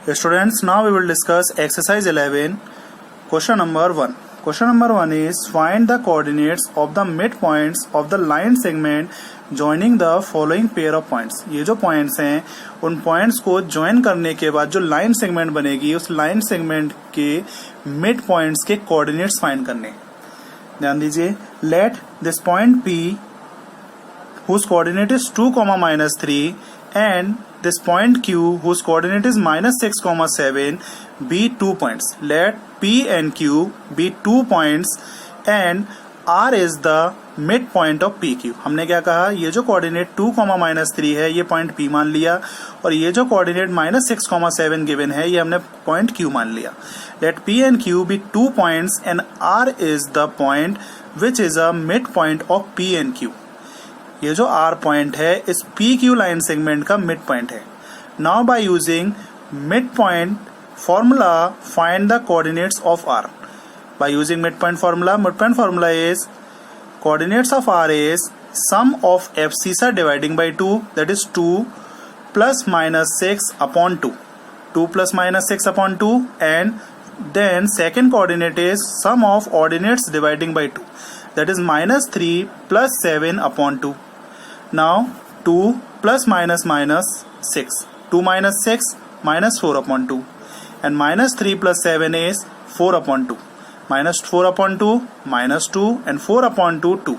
Students, now we will discuss exercise 11, question number 1. Question number 1 is find the coordinates of the midpoints of the line segment joining the following pair of points. ये जो points हैं उन points को join करने के बाद जो line segment बनेगी उस line segment के mid points के coordinates find करने. ध्यान दीजिए, let this point P whose coordinate is 2, -3 and this point Q whose coordinate is -6, 7 be 2 points. Let P and Q be 2 points and R is the midpoint of PQ. हमने क्या कहा, ये जो coordinate 2, -3 है ये पॉइंट P मान लिया और ये जो कोऑर्डिनेट -6, 7 गिवन है ये हमने पॉइंट Q मान लिया. Let P and Q be 2 points and R is the point which is a midpoint of P and Q. ये जो R पॉइंट है इस PQ लाइन सेगमेंट का मिड पॉइंट है. Now by using mid point formula find the coordinates of R. By using mid point formula is coordinates of R is sum of abscissa dividing by 2 that is 2 + -6 upon 2. 2 + -6 upon 2 and then second coordinate is sum of ordinates dividing by 2 that is -3 + 7 upon 2. Now 2 + -6, 2 - 6 -4 upon 2 and -3 + 7 is 4 upon 2, -4 upon 2 -2 and 4 upon 2 2,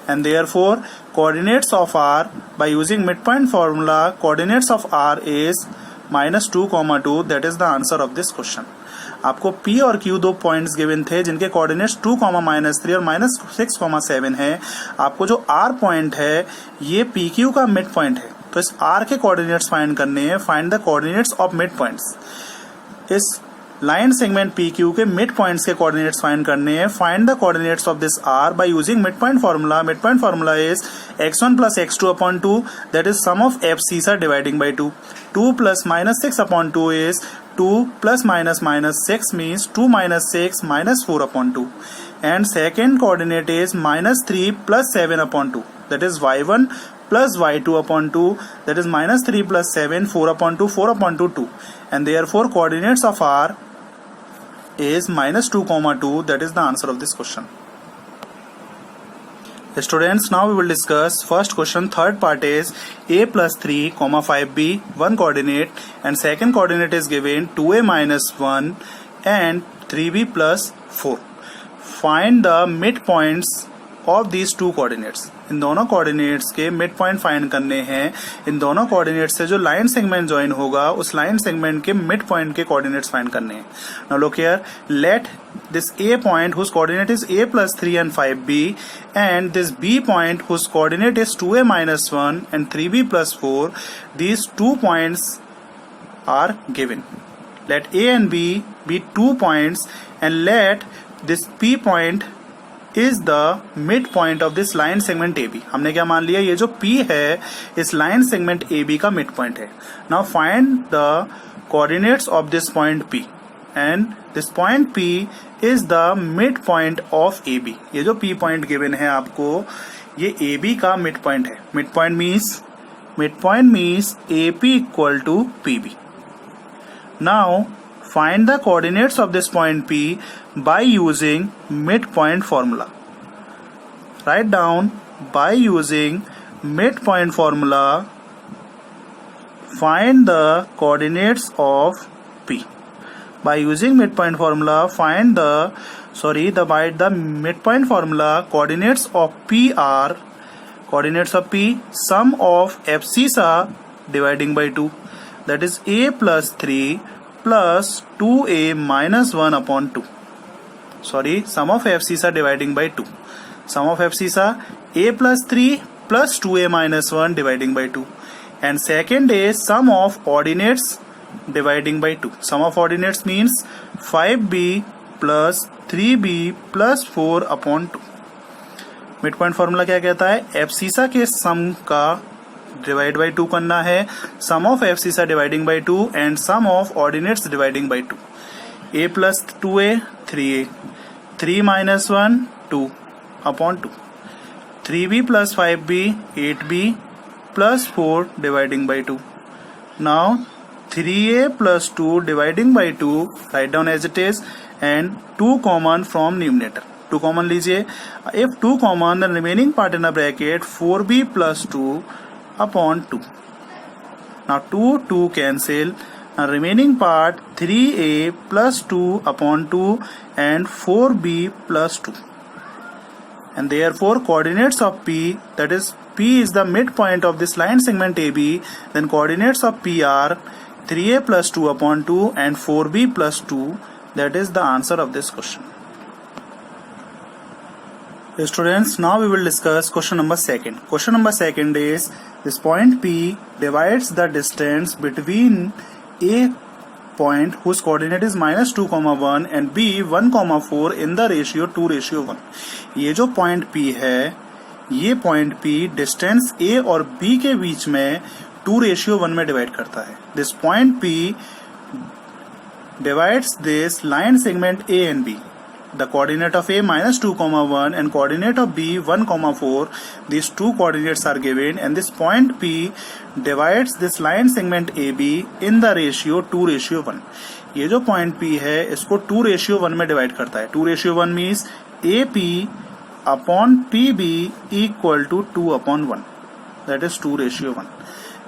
and therefore coordinates of R by using midpoint formula coordinates of R is -2, 2. That is the answer of this question. आपको P और Q दो points given थे जिनके coordinates 2, -3 और -6, 7 है. आपको जो R point है ये PQ का मिड पॉइंट है तो इस R के कोऑर्डिनेट्स फाइंड करने हैं. Find the coordinates of mid points. इस लाइन सेगमेंट PQ के मिड पॉइंट्स के कोऑर्डिनेट्स फाइंड करने हैं. Find the coordinates of this R by using mid point formula. Mid point formula is x1 + x2 upon 2 that is sum of abscissa dividing by 2. 2 + -6 upon 2 is 2 + -6 means 2 - 6 -4 upon 2 and second coordinate is -3 + 7 upon 2 that is y1 + y2 upon 2 that is -3 + 7 4 upon 2 4 upon 2 2 and therefore coordinates of R is -2, 2. That is the answer of this question. Students, now we will discuss first question. Third part is a + 3, 5b, one coordinate and second coordinate is given 2a - 1 and 3b + 4. Find the midpoints of these two coordinates. इन दोनों coordinates के mid point find करने हैं. इन दोनों coordinates से जो line segment join होगा उस line segment के मिड पॉइंट के कोऑर्डिनेट्स फाइंड करने हैं. Now look here, let this A point whose coordinate is a + 3 and 5b and this B point whose coordinate is 2a - 1 and 3b + 4. These 2 points are given. Let A and B be 2 points and let this P point is the midpoint of this line segment AB. हमने क्या मान लिया, ये जो P है इस line segment AB का midpoint है. Now find the coordinates of this point P and this point P is the midpoint of AB. ये जो P point given है आपको ये AB का midpoint है. Midpoint means AP = PB. Now find the coordinates of this point P by using midpoint formula. Write down by using midpoint formula find the coordinates of P. By using midpoint formula find by the midpoint formula coordinates of P are sum of abscissa dividing by 2 that is a + 3 + 2a - 1 upon 2. Sum of abscissa dividing by 2. Sum of abscissa a + 3 + 2a - 1 dividing by 2 and second is sum of ordinates dividing by 2. Sum of ordinates means 5b + 3b + 4 upon 2. Midpoint formula क्या कहता है, abscissa के सम का divide by 2 करना है. Sum of abscissa dividing by 2 and sum of ordinates dividing by 2. a + 2a 3a 3 - 1 2 upon 2. 3b + 5b 8b + 4 dividing by 2. Now 3a plus 2 dividing by 2, write down as it is, and 2 common from numerator. 2 common लीजिए. If 2 common, the remaining part in the bracket 4b plus 2 upon 2. Now 2 cancel. Now remaining part 3a plus 2 upon 2 and 4b plus 2. And therefore coordinates of P, that is P is the midpoint of this line segment AB, then coordinates of P are 3a plus 2 upon 2 and 4b plus 2. That is the answer of this question. Students, now we will discuss question number 2. Question number 2 is, this point P divides the distance between A point whose coordinate is -2, 1 and B 1, 4 in the ratio 2:1. ये जो point P है, ये point P distance A और B के बीच में 2:1 में divide करता है. This point P divides this line segment A and B. The coordinate of A -2, 1 and coordinate of B 1, 4. These two coordinates are given, and this point P divides this line segment AB in the ratio 2:1. ये जो point P है इसको 2:1 में divide करता है. 2:1 means AP upon PB equal to 2/1. That is 2:1.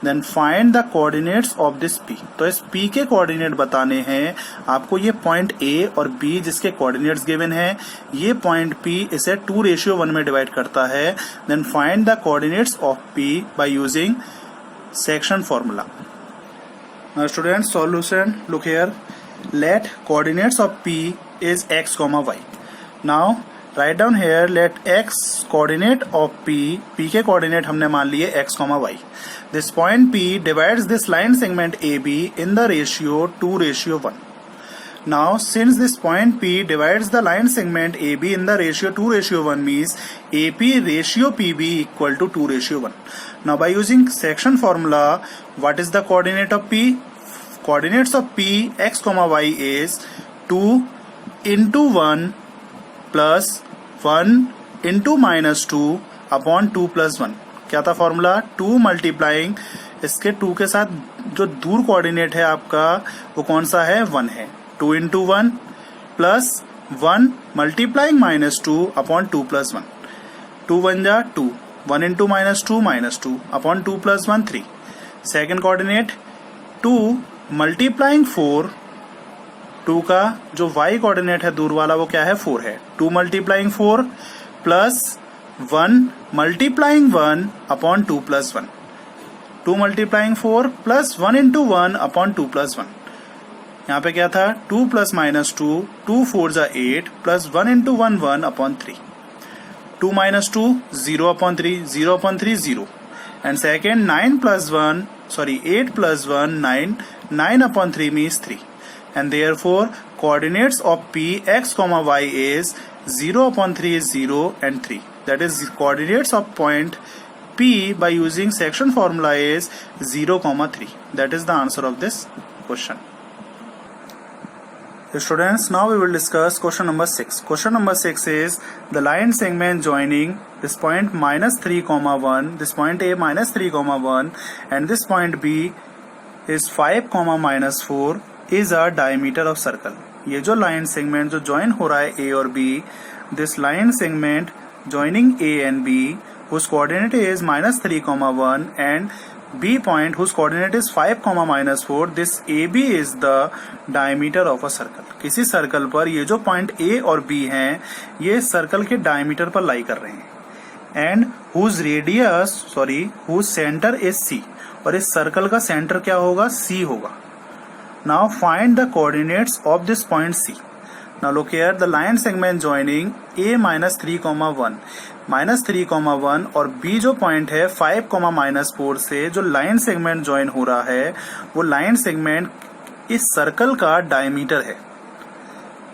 Then find the coordinates of this P. तो इस P के कोऑर्डिनेट बताने हैं आपको. ये पॉइंट A और B जिसके कोऑर्डिनेट्स गिवन है, ये पॉइंट P इसे 2:1 में डिवाइड करता है. Then find the coordinates of P by using section formula. Now students, solution, look here. Let coordinates of P is x, y. Now write down here, let x coordinate of P के coordinate हमने मान लिए x, y. This point P divides this line segment AB in the ratio 2:1. Now since this point P divides the line segment AB in the ratio 2:1 means AP ratio PB equal to 2:1. Now by using section formula, what is the coordinate of P? Coordinates of P x, y is 2 into 1 plus 1 into -2 upon 2 plus 1. क्या था formula? 2 multiplying इसके 2 के साथ जो दूर coordinate है आपका वो कौन सा है? 1 है. 2 into 1 plus 1 multiplying -2 upon 2 plus 1. 2 1 जा 2. 1 into -2 upon 2 plus 1 3. Second coordinate 2 multiplying 4. 2 का जो y कोऑर्डिनेट है दूर वाला वो क्या है? 4 है. 2 multiplying 4 plus 1 multiplying 1 upon 2 plus 1. 2 multiplying 4 plus 1 into 1 upon 2 plus 1. यहाँ पे क्या था? 2 plus -2, 2 4 जा 8 plus 1 into 1 1 upon 3. 2 minus 2 0 upon 3, 0 upon 3 0. And second 8 plus 1 9, 9 upon 3 means 3. And therefore coordinates of P x, y is 0 upon 3 is 0 and 3. That is coordinates of point P by using section formula is 0, 3. That is the answer of this question. Students, now we will discuss question number 6. Question number 6 is the line segment joining this point -3, 1, this point A -3, 1 and this point B is 5, -4 is a diameter of circle. ये जो line segment जो join हो रहा है A और B, this line segment joining A and B whose coordinate is -3, 1 and B point whose coordinate is 5, -4. This AB is the diameter of a circle. किसी circle पर ये जो पॉइंट A और B हैं ये सर्कल के diameter पर लाई कर रहे हैं. And whose center is C. और इस सर्कल का सेंटर क्या होगा? C होगा. Now find the coordinates of this point C. Now look here, the line segment joining A -3, 1, -3, 1 और B जो पॉइंट है 5, -4 से जो लाइन सेगमेंट ज्वाइन हो रहा है वो लाइन सेगमेंट इस सर्कल का डायमीटर है.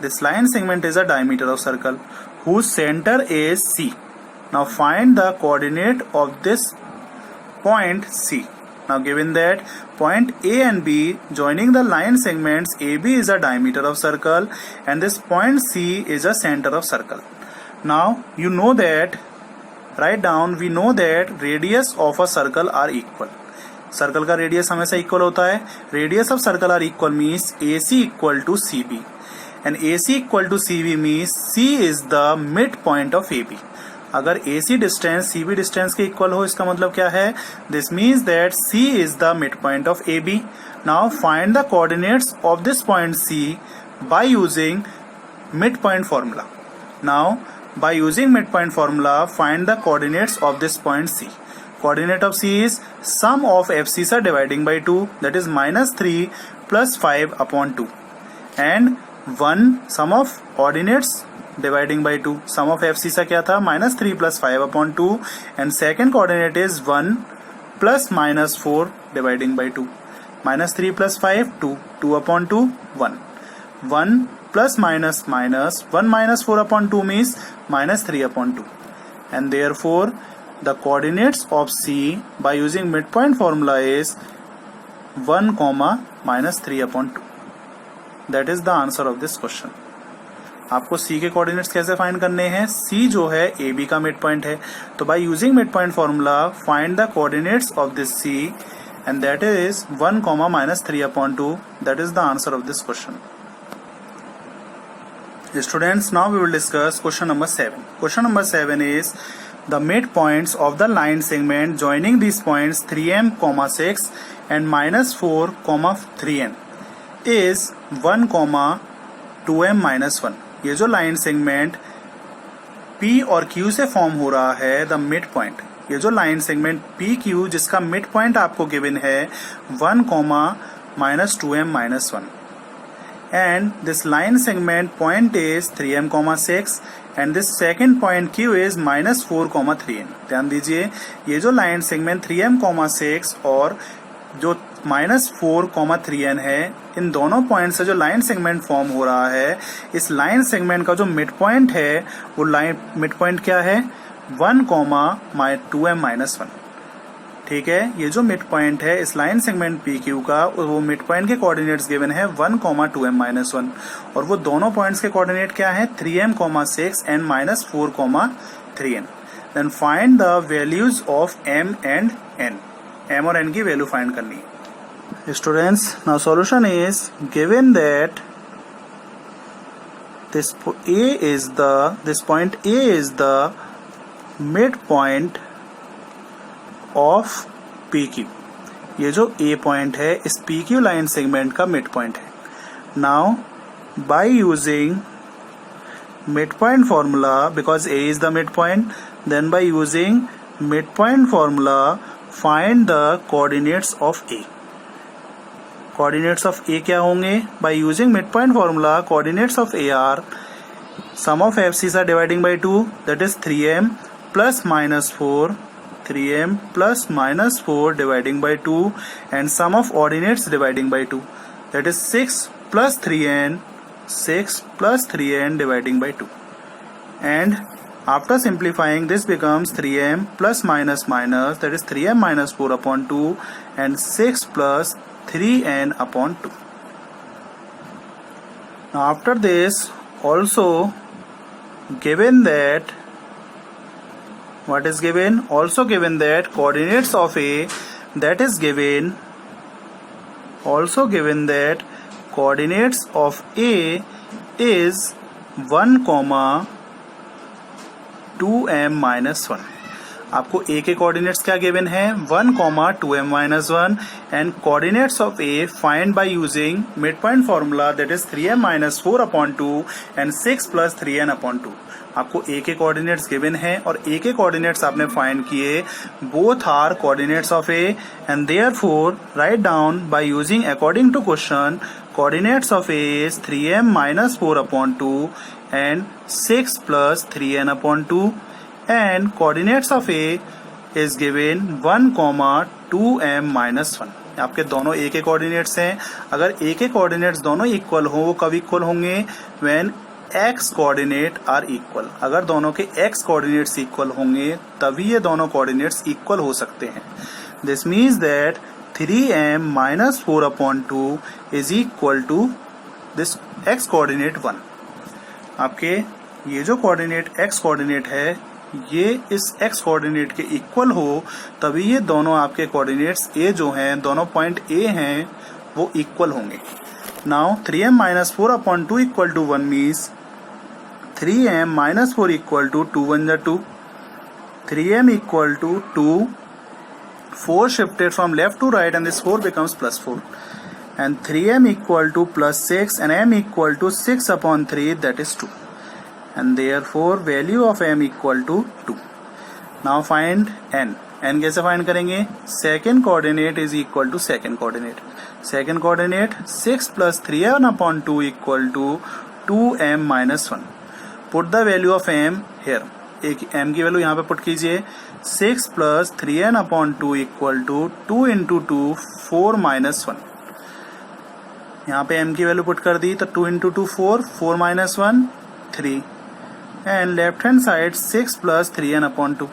This line segment is a diameter of circle whose centre is C. Now find the coordinate of this point C. Now given that point A and B joining the line segments AB is a diameter of circle and this point C is a center of circle. Now you know that, write down, we know that radius of a circle are equal. Circle का radius हमेशा equal होता है. Radius of circle are equal means AC equal to CB and AC equal to CB means C is the mid point of AB. अगर AC distance CB distance के equal हो इसका मतलब क्या है? This means that C is the mid point of AB. Now find the coordinates of this point C by using mid point formula. Now by using midpoint formula find the coordinates of this point C. Coordinate of C is sum of abscissa dividing by 2, that is -3 plus 5 upon 2, and 1 sum of ordinates dividing by 2. Sum of abscissa क्या था? -3 plus 5 upon 2, and second coordinate is 1 plus -4 dividing by 2. -3 plus 5 2, 2 upon 2 1, 1 plus minus 1 minus 4 upon 2 means -3 upon 2, and therefore the coordinates of C by using midpoint formula is 1 comma -3 upon 2. That is the answer of this question. आपको C के coordinates कैसे find करने हैं? C जो है AB का mid point है, तो bye using mid point formula find the coordinates of this C and that is 1 comma -3 upon 2. That is the answer of this question. Students, now we will discuss question number 7. Question number 7 is the midpoints of the line segment joining these points 3m, 6 and -4, 3n is 1, 2m minus 1. ये जो line segment P और Q से form हो रहा है, the mid point, ये जो line segment PQ जिसका मिड पॉइंट आपको गिवन है 1, -2m minus 1. And this line segment point is 3m, 6 and this second point Q is -4, 3n. ध्यान दीजिए, ये जो लाइन सेगमेंट 3m, 6 और जो -4, 3n है, इन दोनों पॉइंट से जो लाइन सेगमेंट फॉर्म हो रहा है, इस लाइन सेगमेंट का जो मिड पॉइंट है वो लाइन मिड पॉइंट क्या है? 1, 2m minus 1. ठीक है, ये जो मिड पॉइंट है इस लाइन सेगमेंट PQ का, वो मिड पॉइंट के कोऑर्डिनेट्स गिवन है 1, 2m minus 1 और वो दोनों पॉइंट्स के कोऑर्डिनेट क्या है? 3m, 6 and -4, 3n. Then find the values of m and n. m और n की वैल्यू फाइंड करनी है. Students, now solution is given that this point A is the midpoint of PQ. ये जो A point है इस PQ line segment का mid point है. Now by using mid point formula, because A is the midpoint, then by using midpoint formula find the coordinates of A. coordinates of A क्या होंगे? by using midpoint formula coordinates of A are sum of abscissa dividing by 2, that is 3m plus -4, 3m plus -4 dividing by 2, and sum of ordinates dividing by 2, that is 6 plus 3n, 6 plus 3n dividing by 2. And after simplifying this becomes 3m plus minus, that is 3m minus 4 upon 2 and 6 plus 3n upon 2. Now after this also given that what is given? Also given that coordinates of A, that is given, also given that coordinates of A is 1, 2m minus 1. आपको A के coordinates क्या given है? 1, 2m minus 1 and coordinates of A find by using midpoint formula, that is 3m minus 4 upon 2 and 6 plus 3n upon 2. आपको A के coordinates given है और A के coordinates आपने फाइंड किए. Both are coordinates of A and therefore write down by using according to question coordinates of A is 3m minus 4 upon 2 and 6 plus 3n upon 2 and coordinates of A is given 1, 2m minus 1. आपके दोनों A के coordinates हैं. अगर A के coordinates दोनों equal हो, वो कब इक्वल होंगे? when x coordinate are equal. अगर दोनों के x कोऑर्डिनेट्स इक्वल होंगे तभी ये दोनों कोऑर्डिनेट्स इक्वल हो सकते हैं. This means that 3m minus 4 upon 2 is equal to this x coordinate 1. आपके ये जो कोऑर्डिनेट x कोऑर्डिनेट है ये इस x कोऑर्डिनेट के इक्वल हो तभी ये दोनों आपके कोऑर्डिनेट्स a जो हैं, दोनों पॉइंट a हैं, वो इक्वल होंगे. Now 3m minus 4 upon 2 equal to 1 means 3m minus 4 equal to 2 1 2. 3m equal to 2. 4 shifted from left to right and this 4 becomes plus 4. And 3m equal to plus 6 and m equal to 6 upon 3, that is 2. And therefore value of m equal to 2. Now find n. n कैसे find करेंगे? Second coordinate is equal to second coordinate. Second coordinate 6 plus 3m upon 2 equal to 2m minus 1. Put the value of m here. एक m की value यहाँ पे put कीजिए. 6 plus 3n upon 2 equal to 2 into 2 4 minus 1. यहाँ पे m की value put कर दी तो 2 into 2 4, 4 minus 1 3. And left hand side 6 plus 3n upon 2.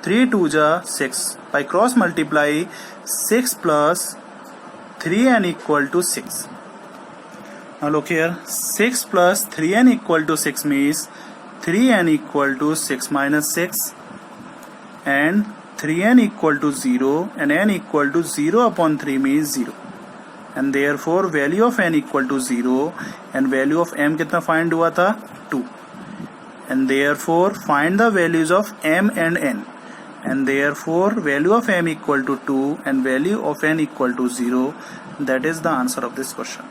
3 2 ja 6. By cross multiply 6 plus 3n equal to 6. Now look here, 6 plus 3n equal to 6 means 3n equal to 6 minus 6 and 3n equal to 0 and n equal to 0 upon 3 means 0. And therefore value of n equal to 0 and value of m कितना find हुआ था? 2. And therefore find the values of m and n. And therefore value of m equal to 2 and value of n equal to 0. That is the answer of this question.